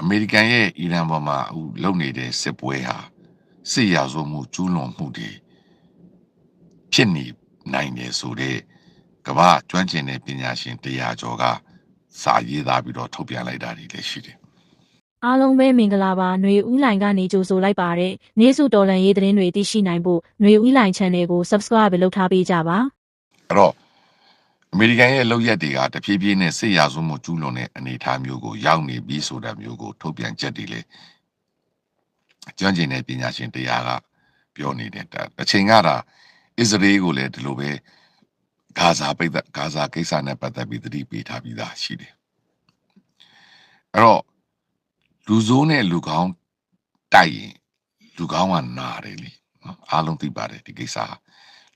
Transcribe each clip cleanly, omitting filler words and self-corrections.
မေရိကန်ရဲ့အီရန်ပေါ်မှာလုပ်နေတဲ့စစ်ပွဲဟာစစ်ရာဇဝမှုကျူးလွန်မှုတွေဖြစ်နေနိုင်တယ်ဆိုတဲ့ကမ္ဘာကျွမ်းကျင်တဲ့ပညာရှင်100ကျော်ကစာရေးသားပြီးတော့ထုတ်ပြန်လိုက်တာတွေလည်းရှိတယ်အားလုံးပဲမင်္ဂလာပါຫນွေဦးလိုင်ကနေကြိုဆိုလိုက်ပါတယ်နေ့စုတော်လန်ရေးသတင်းတွေသိရှိနိုင်ဖို့ຫນွေဦးလိုင် channel ကို subscribe လုပ်ထားပေးကြပါအဲ့တော့အမေရိကန်ရဲ့လုပ်ရက်တွေကတဖြည်းဖြည်းနဲ့စစ်ရာဇဝမှုကျူးလွန်တဲ့အနေအထားမျိုးကိုရောက်နေပြီးဆိုတာမျိုးကိုထုတ်ပြန်ချက်တွေလည်းကျွမ်းကျင်တဲ့ပညာရှင်100ကပြောနေတဲ့တစ်ချိန်ကတာအစ္စရေးကိုလည်းဒီလိုပဲဂါဇာကိစ္စနဲ့ပတ်သက်ပြီးသတိပေးထားပြီးသားရှိတယ်အဲ့တော့လူဆိုးနဲ့လူကောင်းတိုက်ရင်လူကောင်းကနာတယ်လေနော်အားလုံးသိပါတယ်ဒီကိစ္စ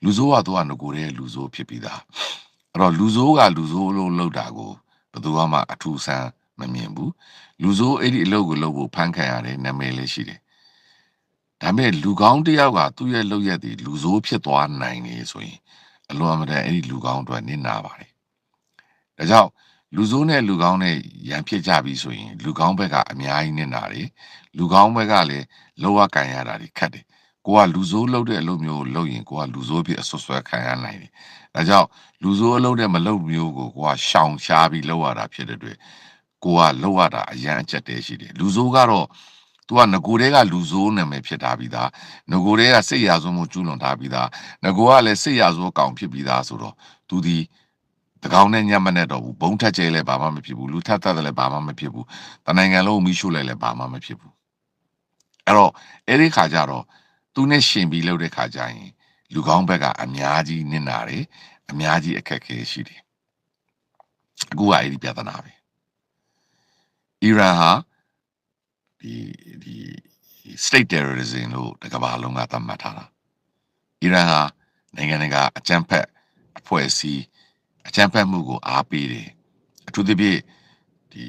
လူဆိုးကတော့ငကိုတဲ့လူဆိုးဖြစ်ပြီးသားအဲ့တော့လူဆိုးကလူဆိုးလို့လုပ်တာကိုဘယ်သူမှအထူးဆန်းမမြင်ဘူးလူဆိုးအဲ့ဒီအလုပ်ကိုလုပ်ဖို့ဖန်ခံရတယ်နာမည်လည်းရှိတယ်ဒါပေမဲ့လူကောင်းတယောက်ကသူ့ရဲ့လုပ်ရက်တွေလူဆိုးဖြစ်သွားနိုင်နေဆိုရင်အလွန်အမတန်အဲ့ဒီလူကောင်းအတွက်နစ်နာပါတယ်ဒါကြောင့်လူဆိုးနဲ့လူကောင်းနဲ့ရန်ဖြစ်ကြပြီဆိုရင်လူကောင်းဘက်ကအများကြီးနစ်နာတယ်လူကောင်းဘက်ကလည်းလောကကန်ရတာတွေခက်တယ်ကိုကလူဆိုးလုပ်တဲ့အလုပ်မျိုးကိုလုပ်ရင်ကိုကလူဆိုးဖြစ်အဆွဆွဲခံရနိုင်တယ်ဒါကြောင့်လူဆိုးအလုပ်တဲ့မလုပ်မျိုးကိုကိုကရှောင်ရှားပြီးလုပ်ရတာဖြစ်တဲ့အတွက်ကိုကလုပ်ရတာအရန်အကျက်တည်းရှိတယ်လူဆိုးကတော့သူကငကိုတဲကလူဆိုးနာမည်ဖြစ်ထားပြီးသားငကိုတဲကစိတ်ရာဇဝမှုကျူးလွန်ထားပြီးသားငကိုကလည်းစိတ်ရာဇဝကောင်ဖြစ်ပြီးသားဆိုတော့သူဒီတကောင်နဲ့ညံ့မနဲ့တော့ဘူးဘုံထက်ကျဲလည်းဘာမှမဖြစ်ဘူးလူထက်တက်တယ်လည်းဘာမှမဖြစ်ဘူးတနိုင်ငံလုံးမိရှုလည်းဘာမှမဖြစ်ဘူးအဲ့တော့အဲ့ဒီခါကျတော့သူနဲ့ရှင်ပြီးလုပ်တဲ့ခါကျရင်လူကောင်းဘက်ကအများကြီးနစ်နာတယ်အများကြီးအခက်ခဲရှိတယ်အခုကအဲ့ဒီပြဿနာပဲအီရန်ဟာဒီ state terrorism လို့တကမ္ဘာလုံးကသတ်မှတ်ထားတာအီရန်ဟာနိုင်ငံတကာအကြမ်းဖက်အဖွဲ့အစည်းအကြမ်းဖက်မှုကိုအားပေးတယ်အထူးသဖြင့်ဒီ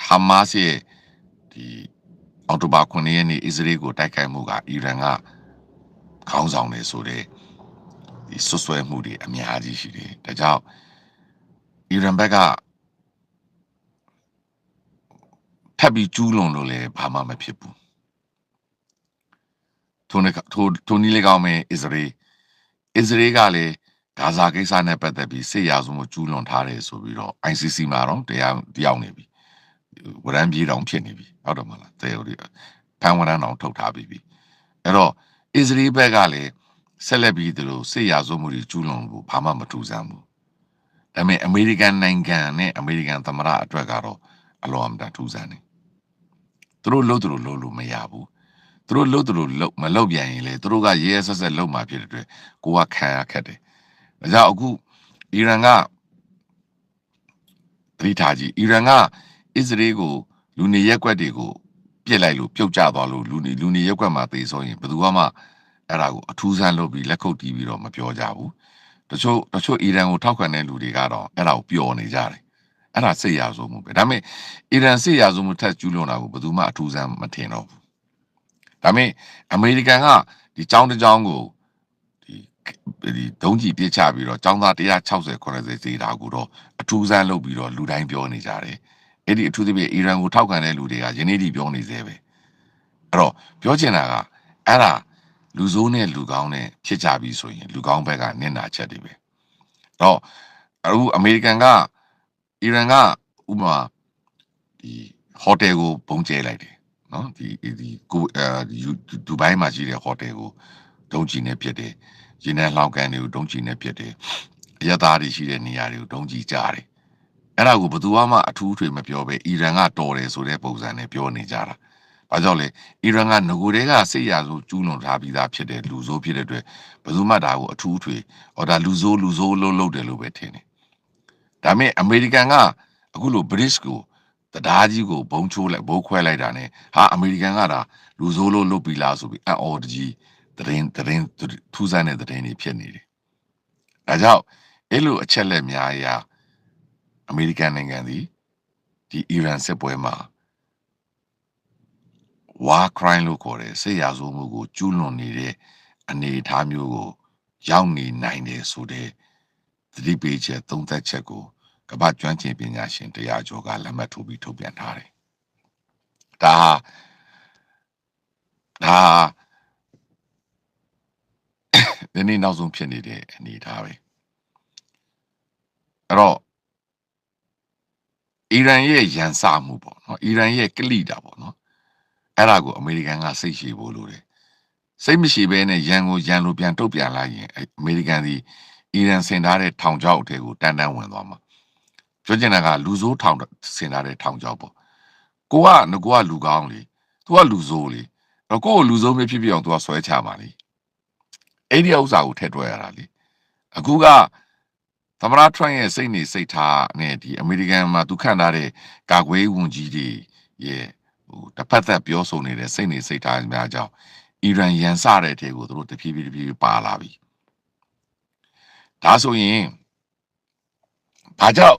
ဟာမတ်စ်ရဲ့ဒီအော်တိုဘာ9ရက်နေ့အစ္စရေးကိုတိုက်ခိုက်မှုကအီရန်ကခေါင်းဆောင်နေဆိုတဲ့ဒီဆွဆွဲမှုတွေအများကြီးရှိတယ်ဒါကြောင့်အီရန်ဘက်ကထပ်ပြီးကျူးလွန်လို့လည်းဘာမှမဖြစ်ဘူးထိုနည်းလေးကောင်းမယ်အစ္စရေးကလည်းဂါဇာကိစ္စနဲ့ပတ်သက်ပြီးစစ်ရာဇဝမှုကျူးလွန်ထားတယ်ဆိုပြီးတော့ ICC မှာတော့တရားရောက်နေပြီဝရမ်းပြေးတောင်ဖြစ်နေပြီဟုတ်တယ်မလားတဲ့ဟိုဖန်ဝရမ်းတောင်ထုတ်ထားပြီအဲ့တော့အစ္စရေးဘက်ကလည်းဆက်လက်ပြီးဒီလိုစစ်ရာဇဝမှုတွေကျူးလွန်ဖို့ဘာမှမထူးဆန်းဘူးဒါပေမဲ့အမေရိကန်နိုင်ငံနဲ့အမေရိကန်သမ္မတအတွက်ကတော့အလွန်အမတန်ထူးဆန်းတယ်သူတို့လုပ်လို့မရဘူးသူတို့လုပ်မလုပ်ပြန်ရင်လေသူတို့ကရဲဆက်ဆက်လုပ်မှာဖြစ်တဲ့အတွက်ကိုကခံရခက်တယ်ဒါကြောင့်အခုအီရန်ကသတိထားကြည့်အီရန်ကအစ္စရေးကိုလူနေရက်ွက်တွေကိုပြစ်လိုက်လို့ပြုတ်ကျသွားလို့လူနေရက်ွက်မှာသေဆုံးရင်ဘယ်သူမှအဲ့ဒါကိုအထူးဆန်းလုပ်ပြီးလက်ခုပ်တီးပြီးတော့မပြောကြဘူးတချို့အီရန်ကိုထောက်ခံတဲ့လူတွေကတော့အဲ့ဒါကိုပျော်နေကြတယ်အဲ့ဒါစစ်ရာဇဝမှုပဲဒါပေမဲ့အီရန်စစ်ရာဇဝမှုထက်ကျူးလွန်တာကိုဘယ်သူမှအထူးဆန်းမထင်တော့ဘူးဒါပေမဲ့အမေရိကန်ကဒီចောင်းတစ်ចောင်းကိုဒီဒုံးကြီးပြစ်ချပြီးတော့ចောင်းသား160 90စီတာကိုတော့အထူးဆန်းလုပ်ပြီးတော့လူတိုင်းပြောနေကြတယ်အဲ့ဒီအထူးသဖြင့်အီရန်ကိုထောက်ခံတဲ့လူတွေကယနေ့ထိပြောနေသေးပဲအဲ့တော့ပြောချင်တာကအဲ့ဒါလူဆိုးနဲ့လူကောင်းနဲ့ဖြစ်ကြပြီဆိုရင်လူကောင်းဘက်ကနစ်နာချက်တွေပဲတော့အခုအမေရိကန်ကအီရန်ကဥပမာဒီဟိုတယ်ကိုပုံကျဲလိုက်တယ်နော်ဒီကိုဒူဘိုင်းမှာရှိတဲ့ဟိုတယ်ကိုဒုံးကျည်နဲ့ပစ်တယ်ရင်းနှီးလှောင်ကန်တွေကိုဒုံးကျည်နဲ့ပစ်တယ်အရသားတွေရှိတဲ့နေရာတွေကိုဒုံးကျည်ကြားတယ်အဲ့ဒါကိုဘယ်သူမှအထူးထွေမပြောပဲအီရန်ကတော်တယ်ဆိုတဲ့ပုံစံနဲ့ပြောနေကြတာဘာကြောင့်လဲအီရန်ကငကိုတဲကစစ်ရာဇဝကျူးလွန်ထားပြီးသားဖြစ်တဲ့လူဆိုးဖြစ်တဲ့အတွက်ဘယ်သူမှဒါကိုအထူးထွေဒါလူဆိုးလုပ်တယ်လို့ပဲထင်တယ်ဒါပေမဲ့အမေရိကန်ကအခုလို British ကိုတရားကြီးကိုဘုံချိုးလိုက်ဘိုးခွဲလိုက်တာ ਨੇ ဟာအမေရိကန်ကဒါလူဆိုးလို့လုပ်ပြီးလားဆိုပြီးအော်တကြီးသတင်းထူးဆန်းတဲ့သတင်းတွေဖြစ်နေတယ်ဒါကြောင့်အဲ့လိုအချက်လက်များအရာအမေရိကန်နိုင်ငံသည်ဒီအီရန်စစ်ပွဲမှာwar crime လို့ခေါ်တဲ့စစ်ရာဇဝမှုကိုကျူးလွန်နေတဲ့အနေအထားမျိုးကိုရောက်နေနိုင်တယ်ဆိုတဲ့သတိပေးချက်သုံးသပ်ချက်ကိုကမ္ဘာကျွမ်းကျင်ပညာရှင်100ကျော်ကလက်မှတ်ထိုးပြီးထုတ်ပြန်ထားတယ် ဒါဒီနေ့နောက်ဆုံးဖြစ်နေတဲ့အနေအထားပဲအဲ့တော့အီရန်ရဲ့ရန်စမှုပေါ့နော်အီရန်ရဲ့ကလိတာပေါ့နော်အဲ့ဒါကိုအမေရိကန်ကစိတ်ရှည်ဖို့လိုတယ်စိတ်မရှိဘဲနဲ့ရန်ကိုရန်လိုပြန်တုတ်ပြန်လိုက်ရင်အမေရိကန်ဒီအီရန်ဆင်ထားတဲ့ထောင်ချောက်အထဲကိုတန်တန်ဝင်သွားမှာပြောချင်တာကလူဆိုးထောင်ဆင်ထားတဲ့ထောင်ချောက်ပေါ့ကိုကလူကောင်းလေသူကလူဆိုးလေတော့ကိုကိုလူဆိုးမဖြစ်ဖြစ်အောင်သူကဆွဲချမှာလေအဲ့ဒီဥစ္စာကိုထည့်တွက်ရတာလေအခုကသမရထရန့်ရဲ့စိတ်နေစိတ်ထားနဲ့ဒီအမေရိကန်မှာသူခန့်ထားတဲ့ကာကွယ်ဝန်ကြီးတွေရဲ့တစ်ဖက်သက်ပြောဆိုနေတဲ့စိတ်နေစိတ်ထားများကြောင့်အီရန်ရန်စတဲ့အထက်ကိုသူတို့တဖြည်းဖြည်းပါလာပြီဒါဆိုရင်ဘာကြောင့်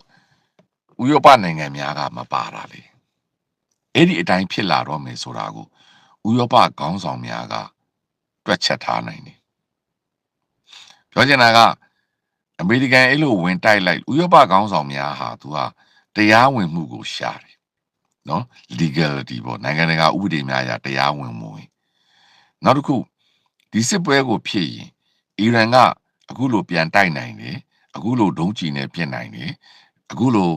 ဥရောပနိုင်ငံများကမပါတာလေအဲ့ဒီအတိုင်းဖြစ်လာတော့မယ်ဆိုတာကိုဥရောပခေါင်းဆောင်များကတွက်ချက်ထားနိုင်တယ်ပြောချင်တာကအမေရိကန်အဲ့လိုဝင်တိုက်လိုက်ဥရောပခေါင်းဆောင်များဟာသူကတရားဝင်မှုကိုရှာတယ်နော် legality ပေါ့နိုင်ငံတကာဥပဒေများအရတရားဝင်မှုဝင်နောက်တစ်ခုဒီစစ်ပွဲကိုဖြစ်ရင်အီရန်ကအခုလိုပြန်တိုက်နိုင်တယ်အခုလိုဒုံးကျည်နဲ့ပြစ်နိုင်တယ်အခုလို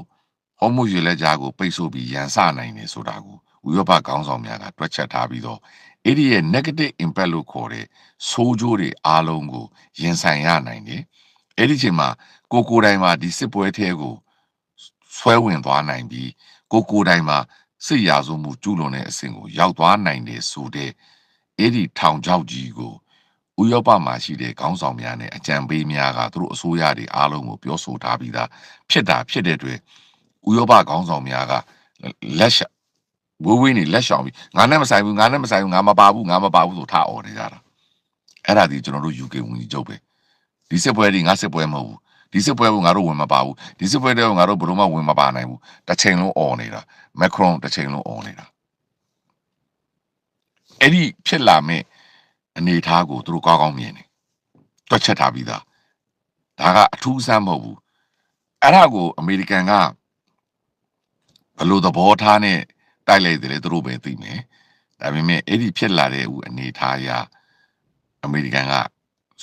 ဟော်မုရေလက်ကြားကိုပိတ်ဆို့ပြီးရန်စနိုင်တယ်ဆိုတာကိုဥရောပခေါင်းဆောင်များကတွက်ချက်ထားပြီးတော့အဲ့ဒီရဲ့ negative impact လို့ခေါ်တဲ့ဆိုးကျိုးတွေအားလုံးကိုရင်ဆိုင်ရနိုင်တယ်အဲ့ဒီချိန်မှာကိုတိုင်မှာဒီစစ်ပွဲထဲကိုဆွဲဝင်သွားနိုင်ပြီးကိုတိုင်မှာစစ်ရာဇဝမှုကျူးလွန်တဲ့အဆင့်ကိုရောက်သွားနိုင်တယ်ဆိုတဲ့အဲ့ဒီထောင်ချောက်ကြီးကိုဥရောပမှာရှိတဲ့ခေါင်းဆောင်များနဲ့အကြံပေးများကသူတို့အစိုးရတွေအားလုံးကိုပြောဆိုထားပြီးသားဖြစ်တဲ့အတွက်ဥရောပခေါင်းဆောင်များကလက်ရှဝေးနေလက်ရှောင်ပြီးငါနဲ့မဆိုင်ဘူးငါမပါဘူးဆိုထားអော်နေကြတာအဲ့ဒါဒီကျွန်တော်တို့ UK ဝန်ကြီးချုပ်ပဲဒီစစ်ပွဲတွေငါစစ်ပွဲမဟုတ်ဘူးဒီစစ်ပွဲကိုငါတို့ဝင်မပါဘူးဒီစစ်ပွဲတွေကိုငါတို့ဘယ်တော့မှဝင်မပါနိုင်ဘူးတစ်ချိန်လုံးអော်နေတာမက်ခရွန်တစ်ချိန်လုံးអော်နေတာအဲ့ဒီဖြစ်လာမဲ့အနေအထားကိုသူတို့ကောင်းမြင်တယ်တွက်ချက်ထားပြီးသားဒါကအထူးအဆန်းမဟုတ်ဘူးအဲ့ဒါကိုအမေရိကန်ကဘယ်လိုသဘောထားနဲ့တိုက်လိုက်တယ်လေသူတို့ပဲသိမယ်ဒါပေမဲ့အဲ့ဒီဖြစ်လာတဲ့အနေအထားအရအမေရိကန်က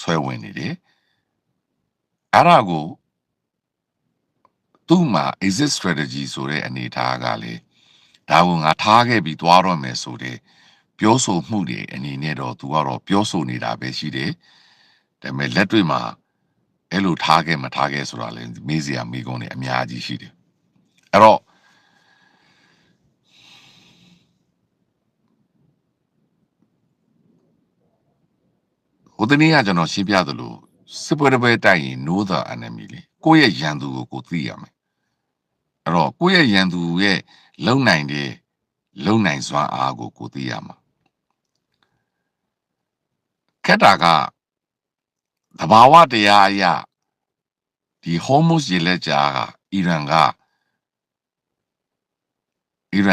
ဆွဲဝင်နေတယ်အဲ့ဒါကိုသူ့မှာ exit strategy ဆိုတဲ့အနေအထားကလေဒါကိုငါထားခဲ့ပြီးသွားတော့မယ်ဆိုတဲ့ပြောဆိုမှုတွေအနေနဲ့တော့သူကတော့ပြောဆိုနေတာပဲရှိတယ်ဒါပေမဲ့လက်တွေ့မှာအဲ့လိုထားခဲ့မထားခဲ့ဆိုတာလေမေးစရာမေးခွန်းတွေအများကြီးရှိတယ်အဲ့တော့ဟိုတနေ့ကကျွန်တော်ရှင်းပြသလိုစစ်ပွဲတစ်ပွဲတိုက်ရင် know the enemy လေကိုယ့်ရဲ့ရန်သူကိုသိရမယ်အဲ့တော့ကိုယ့်ရဲ့ရန်သူရဲ့လုံနိုင်စွမ်းအားကိုသိရမှာခက်တာကသဘာဝတရားအရဒီဟော်မုစ်ရေလက်ကြားကအီရန်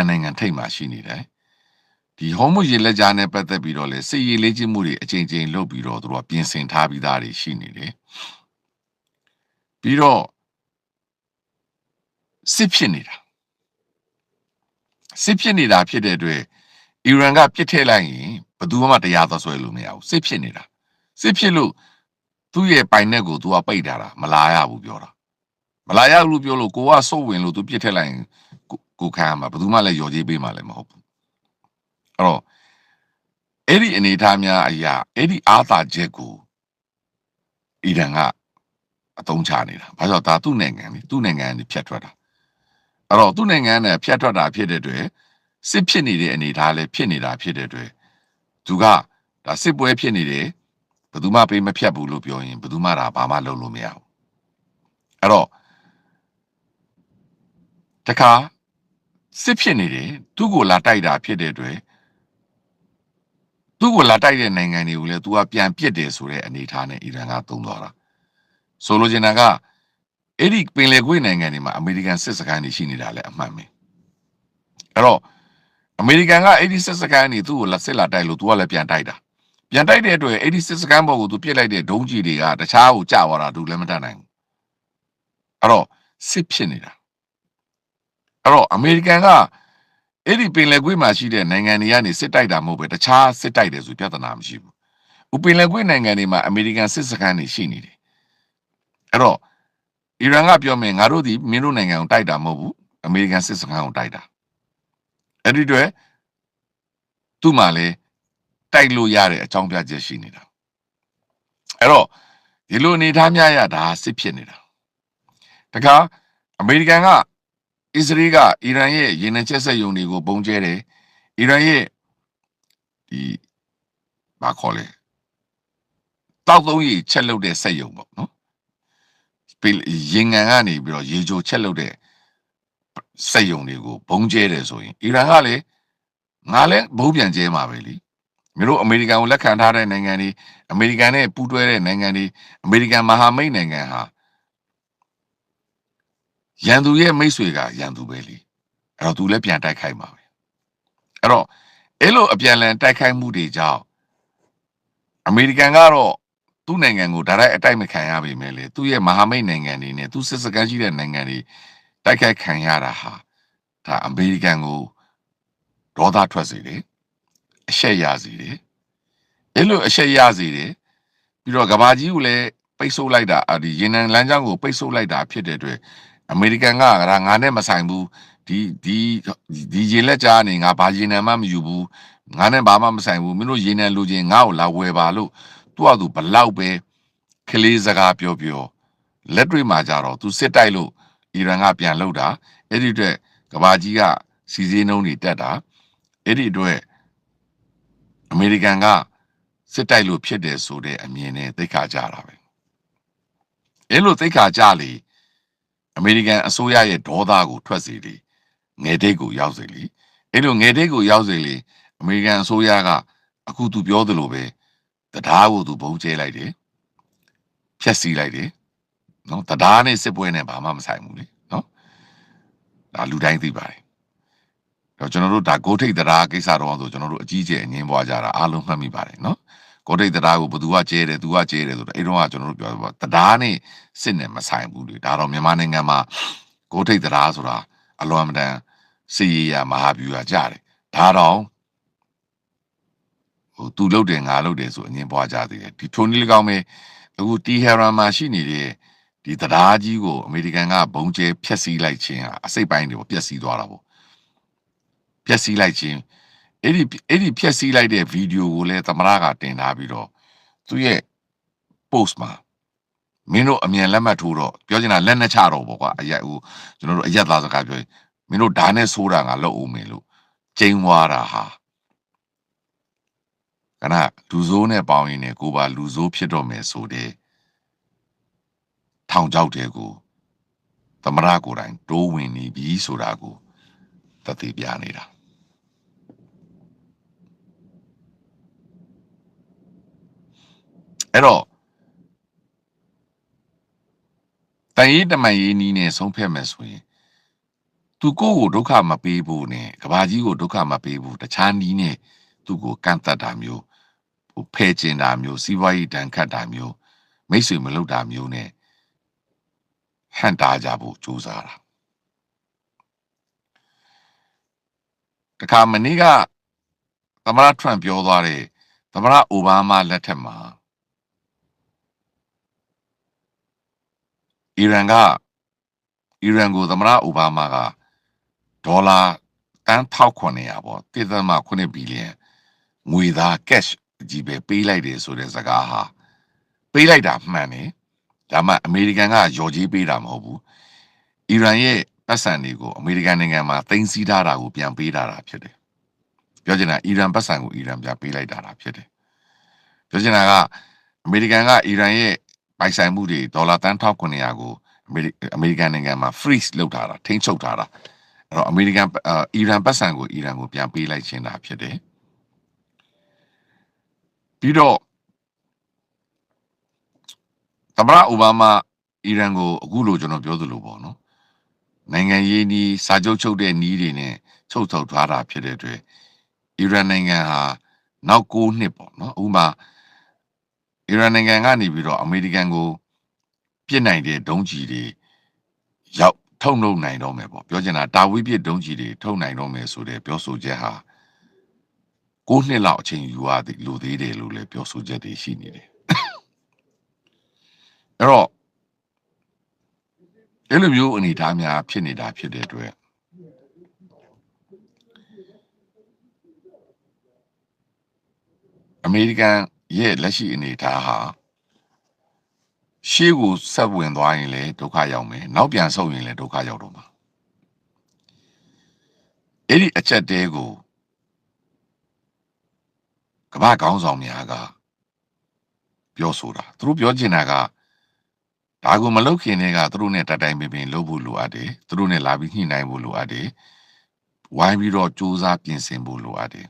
နိုင်ငံထိပ်မှာရှိနေတယ်ဒီဟော်မုစ်ရေလက်ကြားနဲ့ပတ်သက်ပြီးတော့လေစစ်ရေးလေ့ကျင့်မှုတွေအချိန်ချင်းလုပ်ပြီးတော့သူတို့ကပြင်ဆင်ထားပြီးသားတွေရှိနေတယ်ပြီးတော့စစ်ဖြစ်နေတာဖြစ်တဲ့အတွက်အီရန်ကပြစ်ထည့်လိုက်ရင်ဘယ်သူမှတရားသဆွဲလို့မရဘူးစစ်ဖြစ်နေတာစစ်ဖြစ်လို့သူ့ရဲ့ပိုင်နက်ကိုသူကပိတ်ထားတာမလာရဘူးပြောတာမလာရဘူးပြောလို့ကိုကစုပ်ဝင်လို့သူပြစ်ထည့်လိုက်ရင်ကိုခံရမှာဘယ်သူမှလည်းရော်ကြီးပေးမှာလည်းမဟုတ်ဘူးအဲ့တော့အဲ့ဒီအနေအထားများအရာအဲ့ဒီအားသာချက်ကိုအီရန်ကအသုံးချနေတာဘာလို့ဒါသူ့နိုင်ငံလေသူ့နိုင်ငံကနေဖြတ်ထွက်တာအဲ့တော့သူ့နိုင်ငံနဲ့ဖြတ်ထွက်တာဖြစ်တဲ့အတွက်စစ်ဖြစ်နေတဲ့အနေအထားလည်းဖြစ်နေတာဖြစ်တဲ့အတွက်သူကဒါစစ်ပွဲဖြစ်နေတယ်ဘယ်သူမှပေးမဖြတ်ဘူးလို့ပြောရင်ဘယ်သူမှဒါဘာမှလုပ်လို့မရဘူးအဲ့တော့တခါစစ်ဖြစ်နေတယ်သူ့ကိုလာတိုက်တာဖြစ်တဲ့အတွက်သူ့ကိုလာတိုက်တဲ့နိုင်ငံတွေကိုလည်းသူကပြန်ပစ်တယ်ဆိုတဲ့အနေအထားနဲ့အီရန်ကသုံးသွားတာဆိုလိုချင်တာကအဲ့ဒီပင်လယ်ကွေ့နိုင်ငံတွေမှာအမေရိကန်စစ်စခန်းတွေရှိနေတာလည်းအမှန်ပဲအဲ့တော့အမေရိကန်ကအဲ့ဒီစစ်စခန်းတွေသူ့ကိုလက်စစ်လာတိုက်လို့သူကလည်းပြန်တိုက်တဲ့အတွက်အဲ့ဒီစစ်စခန်းပေါ်ကိုသူပြစ်လိုက်တဲ့ဒုံးကြီးတွေကတခြားကိုကျသွားတာသူလည်းမတတ်နိုင်ဘူးအဲ့တော့စစ်ဖြစ်နေတာအဲ့တော့အမေရိကန်က အဲ့ဒီပင်လယ်ကွေ့မှာရှိတဲ့နိုင်ငံတွေကနေစစ်တိုက်တာမဟုတ်ပဲတခြားစစ်တိုက်တယ်ဆိုပြဿနာမရှိဘူး။ဥပင်လယ်ကွေ့နိုင်ငံတွေမှာအမေရိကန်စစ်စခန်းတွေရှိနေတယ်။အဲ့တော့အီရန်ကပြောမယ်ငါတို့ဒီမင်းတို့နိုင်ငံကိုတိုက်တာမဟုတ်ဘူးအမေရိကန်စစ်စခန်းကိုတိုက်တာ။အဲ့ဒီတော့သူ့မှာလေတိုက်လို့ရတဲ့အကြောင်းပြချက်ရှိနေတာ။အဲ့တော့ဒီလိုအနေထားများရတာစစ်ဖြစ်နေတာ။တခါအမေရိကန်ကအစ္စရေးကအီရန်ရဲ့ရေနံချက်ဆက်ယုံတွေကိုပုံကျဲတယ်။အီရန်ရဲ့ဒီဘာခေါ်လဲတောက်သုံးရေချက်လုပ်တဲ့စက်ယုံပေါ့နော်ရေငန်ကနေပြီးတော့ရေကြိုချက်လုပ်တဲ့စက်ယုံတွေကိုဘုံကျဲတယ်ဆိုရင်အီရန်ကလည်းငါလည်းဘုံပြန်ကျဲမှာပဲလीမျိုးတို့အမေရိကန်ကိုလက်ခံထားတဲ့နိုင်ငံတွေအမေရိကန်နဲ့ပူးတွဲတဲ့နိုင်ငံတွေအမေရိကန်မဟာမိတ်နိုင်ငံဟာရန်သူရဲ့မိတ်ဆွေကရန်သူပဲလीအဲ့တော့သူလည်းပြန်တိုက်ခိုက်မှာပဲအဲ့တော့အဲ့လိုအပြန်လန်တိုက်ခိုက်မှုတွေကြောင့်အမေရိကန်ကတော့သူ့နိုင်ငံကိုဒါရိုက်အတိုက်မခံရပေမဲ့လေသူ့ရဲ့မဟာမိတ်နိုင်ငံတွေနဲ့သူစစ်စခန်းရှိတဲ့နိုင်ငံတွေတိုက်ခိုက်ခံရတာဟာဒါအမေရိကန်ကိုဒေါသထွက်စေတယ်အရှက်ရစေတယ်အဲ့လိုအရှက်ရစေတယ်ပြီးတော့ကဘာကြီးကိုလည်းပိတ်ဆို့လိုက်တာဒီရေနံလမ်းကြောင်းကိုပိတ်ဆို့လိုက်တာဖြစ်တဲ့အတွက်အမေရိကန်ကငါနဲ့မဆိုင်ဘူးဒီရေလက်ကြားနေငါဘာရေနံမှမယူဘူးငါနဲ့ဘာမှမဆိုင်ဘူးမင်းတို့ရေနံလိုချင်ငါ့ကိုလာဝယ်ပါလို့သူ့အတူဘလောက်ပဲကလေးစကားပြောလက်တွေ့မှာကြတော့သူစစ်တိုက်လို့အီရန်ကပြန်လှုပ်တာအဲ့ဒီအတွက်ကဘာကြီးကစီစည်းနှုံးတွေတက်တာအဲ့ဒီအတွက်အမေရိကန်ကစစ်တိုက်လို့ဖြစ်တယ်ဆိုတဲ့အမြင်နဲ့သိက္ခာကြတာပဲအဲ့လိုသိက္ခာကြလေအမေရိကန်အစိုးရရဲ့ဒေါသကိုထွက်စေလေငယ်တိတ်ကိုရောက်စေလေအဲ့လိုငယ်တိတ်ကိုရောက်စေလေအမေရိကန်အစိုးရကအခုသူပြောသလိုပဲတရားကိုသူဘုံကျဲလိုက်တယ်ဖြက်စီးလိုက်တယ်နော်တရားနဲ့စစ်ပွဲနဲ့ဘာမှမဆိုင်ဘူးလေနော်ဒါလူတိုင်းသိပါတယ်တော့ကျွန်တော်တို့ဒါဂိုးထိတ်တရားကိစ္စတော့ဆိုကျွန်တော်တို့အကြီးကျယ်အငင်းပွားကြတာအားလုံးမှတ်မိပါတယ်နော်ဂိုးထိတ်တရားကိုဘသူကကျဲတယ်သူကကျဲတယ်ဆိုတော့အဲ့တော့ကကျွန်တော်တို့ပြောပါတရားနဲ့စစ်နဲ့မဆိုင်ဘူးလေဒါတော့မြန်မာနိုင်ငံမှာဂိုးထိတ်တရားဆိုတာအလွန်မတန်စီရရမဟာဗျူဟာကြတယ်ဒါတော့သူလှုပ်တယ်ငါလှုပ်တယ်ဆိုအငင်းပွားကြသေးတယ်ဒီထုံးနည်း၎င်းပဲအခုတီဟေရန်မှာရှိနေတဲ့ဒီတရားကြီးကိုအမေရိကန်ကဘုံကျဲဖျက်ဆီးလိုက်ခြင်းဟာအစိတ်ပိုင်းတွေပျက်စီးသွားတာပေါ့ဖျက်ဆီးလိုက်ခြင်းအဲ့ဒီဖျက်ဆီးလိုက်တဲ့ဗီဒီယိုကိုလည်းသမရကတင်ထားပြီးတော့သူ့ရဲ့ post မှာမင်းတို့အမြန်လက်မှတ်ထိုးတော့ပြောချင်တာလက်နဲ့ချတော့ပေါ့ကွာကျွန်တော်တို့အရက်သားစကားပြောရင်မင်းတို့ဓာတ်နဲ့ဆိုးတာငါလုပ်အောင်မင်းလို့ကျင်းသွားတာဟာကနလူဆိုးနဲ့ပေါင်းရင်လည်းကိုပါလူဆိုးဖြစ်တော့မယ်ဆိုတဲ့ထောင်ချောက်တဲ့ကိုသမရကိုယ်တိုင်တိုးဝင်နေပြီဆိုတာကိုသတိပြနေတာအဲ့တော့တန်ရေးတမန်ရေးနီးနဲ့ဆုံးဖြတ်မယ်ဆိုရင်သူကိုယ့်ကိုဒုက္ခမပေးဘူးနဲ့ကဘာကြီးကိုဒုက္ခမပေးဘူးတခြားနီးနဲ့သူ့ကိုကန့်တတ်တာမျိုးဖဲကျင်တာမျိုးစီးပွားရေးတန်ခတ်တာမျိုးမိတ်ဆွေမလုပ်တာမျိုးနဲ့ဟန်တာကြဖို့ကြိုးစားတာတခါမနေ့ကသမရထရန့်ပြောသွားတဲ့သမရအိုဘားမားလက်ထက်မှာအီရန်ကိုသမရအိုဘားမားကဒေါ်လာတန်း1900ပေါ့1.8 ဘီလီယံငွေသား cash ကြီးပဲပေးလိုက်တယ်ဆိုတဲ့စကားဟာပေးလိုက်တာမှန်တယ်ဒါမှအမေရိကန်ကရော်ကြီးပေးတာမဟုတ်ဘူးအီရန်ရဲ့ပတ်စံတွေကိုအမေရိကန်နိုင်ငံမှာသိမ်းဆည်းထားတာကိုပြန်ပေးတာဖြစ်တယ်ပြောချင်တာအီရန်ပတ်စံကိုအီရန်ပြန်ပေးလိုက်တာဖြစ်တယ်ပြောချင်တာကအမေရိကန်ကအီရန်ရဲ့ပိုင်ဆိုင်မှုတွေဒေါ်လာတန်း1900ကိုအမေရိကန်နိုင်ငံမှာ freeze လုပ်ထားတာထိန်းချုပ်ထားတာအဲ့တော့အီရန်ပတ်စံကိုအီရန်ကိုပြန်ပေးလိုက်ခြင်းတာဖြစ်တယ်ပြီးတော့သမရအိုဘားမားအီရန်ကိုအခုလိုကျွန်တော်ပြောသလိုပေါ့နော်နိုင်ငံရေးနီးစာချုပ်ချုပ်တဲ့နီးတွေနဲ့ချုပ်ထုတ်ထားတာဖြစ်တဲ့အတွက်အီရန်နိုင်ငံဟာနောက်9နှစ်ပေါ့နော်ဥပမာအီရန်နိုင်ငံကနေပြီးတော့အမေရိကန်ကိုပြစ်နိုင်တဲ့ဒုံးကျည်တွေရောက် ထုံနှုတ်နိုင်တော့မယ်ပေါ့ပြောချင်တာတာဝိပစ်ဒုံးကြီးတွေထုံနိုင်တော့မယ်ဆိုတဲ့ပြောဆိုချက်ဟာ9 နှစ်လောက်အချိန်ယူရသည်လိုသေးတယ်လို့လည်းပြောဆိုချက်တွေရှိနေတယ်အဲ့တော့အဲ့လိုမျိုးအနေအထားများဖြစ်နေတာဖြစ်တဲ့အတွက်အမေရိကန်ရဲ့လက်ရှိအနေအထားဟာရှေ့ကိုဆက်ဝင်သွားရင်လည်းဒုက္ခရောက်မယ်နောက်ပြန်ဆုတ်ရင်လည်းဒုက္ခရောက်တော့မှာအဲ့ဒီအချက်တဲကိုကမ္ဘာခေါင်းဆောင်များကပြောဆိုတာသူတို့ပြောချင်တာကဒါကိုမလုပ်ခင်တည်းကသူတို့နဲ့တိုင်ပင်လုပ်ဖို့လိုအပ်တယ်သူတို့နဲ့လာပြီးညှိနှိုင်းဖို့လိုအပ်တယ်ဝိုင်းပြီးတော့စူးစမ်းပြင်ဆင်ဖို့လိုအပ်တယ်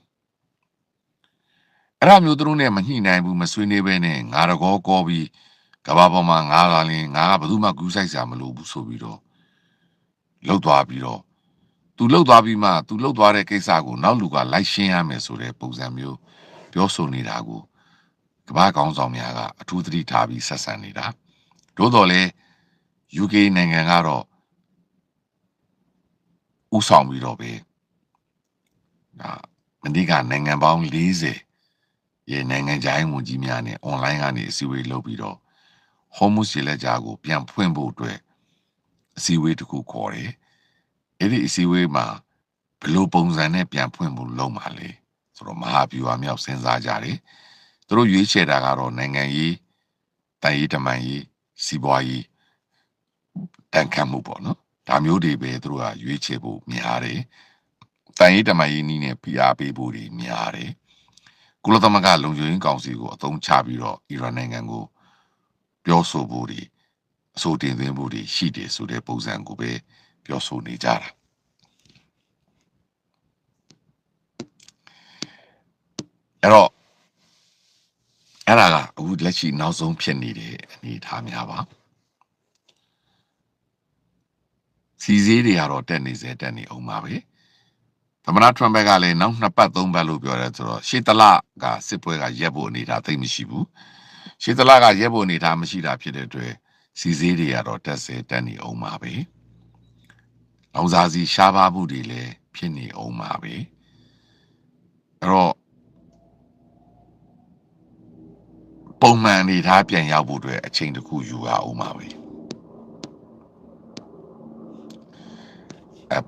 အဲ့ဒါမျိုးသူတို့နဲ့မညှိနှိုင်းဘူးမဆွေးနွေးဘဲနဲ့ငါတကောကောပြီးကဘာပေါ်မှာငါလာရင်ငါကဘယ်သူမှကူးဆိုင်စရာမလိုဘူးဆိုပြီးတော့လှုပ်သွားပြီးတော့သူလှုပ်သွားပြီးမှသူလှုပ်သွားတဲ့ကိစ္စကိုနောက်လူကလိုက်ရှင်းရမယ်ဆိုတဲ့ပုံစံမျိုးပြောဆိုနေတာကိုကမ္ဘာခေါင်းဆောင်များကအထူးသတိထားပြီးဆက်ဆံနေတာသို့တော်လည်း UK နိုင်ငံကတော့ဥဆောင်ပြီးတော့ပဲမနေ့ကနိုင်ငံပေါင်း40ရဲ့နိုင်ငံခြားရေးဝန်ကြီးများနဲ့ online ကနေအစည်းအဝေးလုပ်ပြီးတော့ Hormuz ရေလက်ကြားကိုပြန်ဖွင့်ဖို့အတွက်အစည်းအဝေးတစ်ခုခေါ်တယ်။အဲ့ဒီအစည်းအဝေးမှာဘယ်လိုပုံစံနဲ့ပြန်ဖွင့်ဖို့လုပ်မှာလဲဆိုတော့မဟာဗျူဟာမြောက်စဉ်းစားကြတယ်။သူတို့ရွေးချယ်တာကတော့နိုင်ငံရေးတိုင်ရေးတမန်ရေးစီးပွားရေးတန်ခတ်မှုပေါ့နော်။ဒါမျိုးတွေပဲသူတို့ကရွေးချယ်ဖို့များတယ်။တိုင်ရေးတမန်ရေးနည်းနဲ့ဖိအားပေးဖို့တွေများတယ်။ကုလသမဂ္ဂလုံခြုံရေးကောင်စီကိုအသုံးချပြီးတော့အီရန်နိုင်ငံကိုပြောဆိုဖို့တွေအဆိုတင်သွင်းဖို့တွေရှိတယ်ဆိုတဲ့ပုံစံကိုပဲပြောဆိုနေကြတာအဲ့တော့အဲ့ဒါကအခုလက်ရှိနောက်ဆုံးဖြစ်နေတဲ့အနေအထားများပါစီစည်းတွေကတော့တက်နေစေတက်နေအောင်ပါပဲသမ္မတထရမ့်ဘက်ကလည်းနောက်2 ပတ် 3 ပတ်လို့ပြောတယ်ဆိုတော့ရှေ့တလကစစ်ပွဲကရက်ဖို့အနေထားသိမရှိဘူးရှေ့တလကရက်ဖို့အနေထားမရှိတာဖြစ်တဲ့အတွက်စီစည်းတွေကတော့တက်စေတက်နေအောင်ပါပဲလောင်စာစီရှားပါမှုတွေလည်းဖြစ်နေအောင်ပါပဲအဲ့တော့ပုံမှန်အနေထားပြန်ရောက်ဖို့အတွက်အချိန်တစ်ခုယူရအောင်ပါပဲ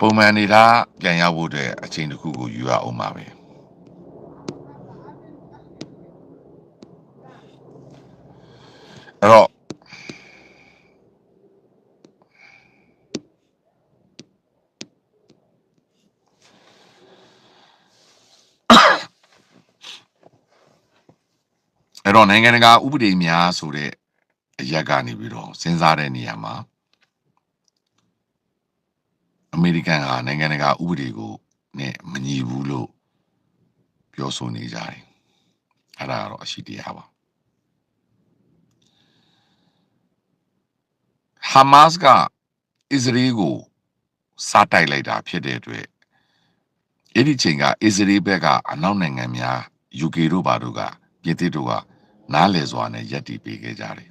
ပုံမှန်အနေထားပြန်ရောက်ဖို့အတွက်အချိန်တစ်ခုကိုယူရအောင်ပါပဲအဲ့တော့နိုင်ငံတကာဥပဒေများဆိုတဲ့အရက်ကနေပြီးတော့စဉ်းစားတဲ့နေရာမှာအမေရိကန်ဟာနိုင်ငံတကာဥပဒေကိုနဲ့မညီဘူးလို့ပြောဆိုနေကြတယ်အဲ့ဒါကတော့အရှိတရားပါဟာမတ်ကအစ္စရေးကိုစားတိုက်လိုက်တာဖြစ်တဲ့အတွက်အဲ့ဒီချိန်ကအစ္စရေးဘက်ကအနောက်နိုင်ငံများ UK တို့ဘာတို့ကပြည်သစ်တို့ကနားလည်စွာနဲ့ယက်တီပေးခဲ့ကြတယ်